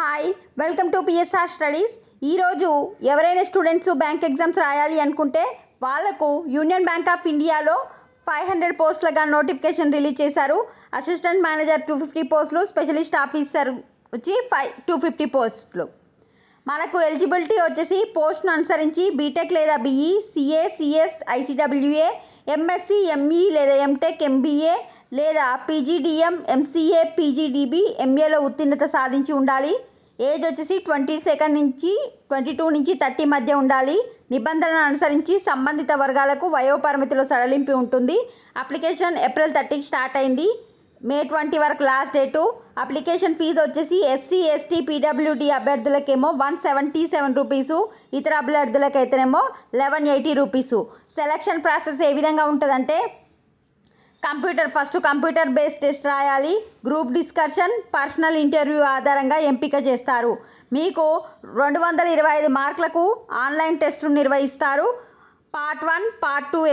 Hi welcome to PSR studies. ఈరోజు ఎవరైనా students bank exams రాయాలి అనుకుంటే వాళ్ళకు యూనియన్ బ్యాంక్ ఆఫ్ ఇండియాలో 500 పోస్టులుగా నోటిఫికేషన్ రిలీజ్ చేశారు. అసిస్టెంట్ మేనేజర్ 250 పోస్టులు, స్పెషలిస్ట్ ఆఫీసర్ వచ్చి 250 పోస్టులు. మనకు ఎలిజిబిలిటీ వచ్చేసి పోస్ట్ను అనుసరించి బీటెక్ లేదా BE, CA, CS, ICWA, MSc, ME లేదా ఎంటెక్, ఎంబీఏ లేదా పీజీడిఎం, ఎంసీఏ, పీజీడీబీ, ఎంఏలో ఉత్తీర్ణత సాధించి ఉండాలి. ఏజ్ వచ్చేసి 22 నుంచి 22 నుంచి 30 మధ్య ఉండాలి. నిబంధనలను అనుసరించి సంబంధిత వర్గాలకు వయోపరిమితిలో సడలింపు ఉంటుంది. అప్లికేషన్ ఏప్రిల్ 30కి స్టార్ట్ అయింది. మే 20 వరకు లాస్ట్ డేటు. అప్లికేషన్ ఫీజు వచ్చేసి ఎస్సీ, ఎస్టీ, పీడబ్ల్యూడీ అభ్యర్థులకేమో 177 రూపీసు, ఇతర అభ్యర్థులకైతేనేమో 1180 రూపీసు. సెలక్షన్ ప్రాసెస్ ఏ విధంగా ఉంటుందంటే ఫస్ట్ కంప్యూటర్ బేస్డ్ టెస్ట్ రాయాలి. గ్రూప్ డిస్కషన్, పర్సనల్ ఇంటర్వ్యూ ఆధారంగా ఎంపిక చేస్తారు. మీకు 225 మార్కులకు ఆన్లైన్ టెస్టు నిర్వహిస్తారు. Part 1, part 2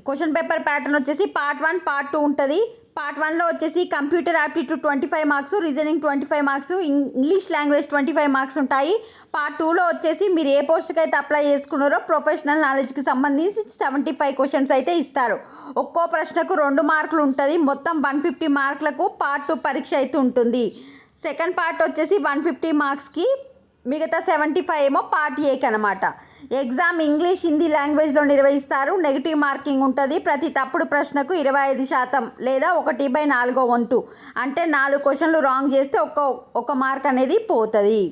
question paper pattern వచ్చేసి పార్ట్ 1, పార్ట్ 2 ఉంటుంది. పార్ట్ 1లో వచ్చేసి computer aptitude 25 marks, reasoning 25 marks, English language 25 marks ఉంటాయి. పార్ట్ 2లో వచ్చేసి మీరు ఏ పోస్ట్కి అయితే అప్లై చేసుకున్నారో ప్రొఫెషనల్ నాలెడ్జ్కి సంబంధించి 75 క్వశ్చన్స్ అయితే ఇస్తారు. ఒక్కో ప్రశ్నకు 2 మార్కులు ఉంటుంది. మొత్తం 150 మార్కులకు పార్ట్ 2 పరీక్ష అయితే ఉంటుంది. సెకండ్ పార్ట్ వచ్చేసి 150 మార్క్స్కి, మిగతా 75 ఏమో పార్ట్ ఏకి అనమాట. ఎగ్జామ్ ఇంగ్లీష్, హిందీ లాంగ్వేజ్లో నిర్వహిస్తారు. నెగిటివ్ మార్కింగ్ ఉంటుంది. ప్రతి తప్పుడు ప్రశ్నకు 25% లేదా 1/4 వంతు, అంటే 4 క్వశ్చన్లు రాంగ్ చేస్తే ఒక మార్క్ అనేది పోతుంది.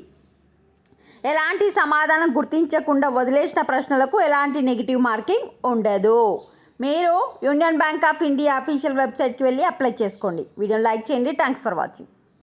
ఎలాంటి సమాధానం గుర్తించకుండా వదిలేసిన ప్రశ్నలకు ఎలాంటి నెగిటివ్ మార్కింగ్ ఉండదు. మీరు union bank of India official వెబ్సైట్కి వెళ్ళి అప్లై చేసుకోండి. వీడియోని లైక్ చేయండి. Thanks for watching.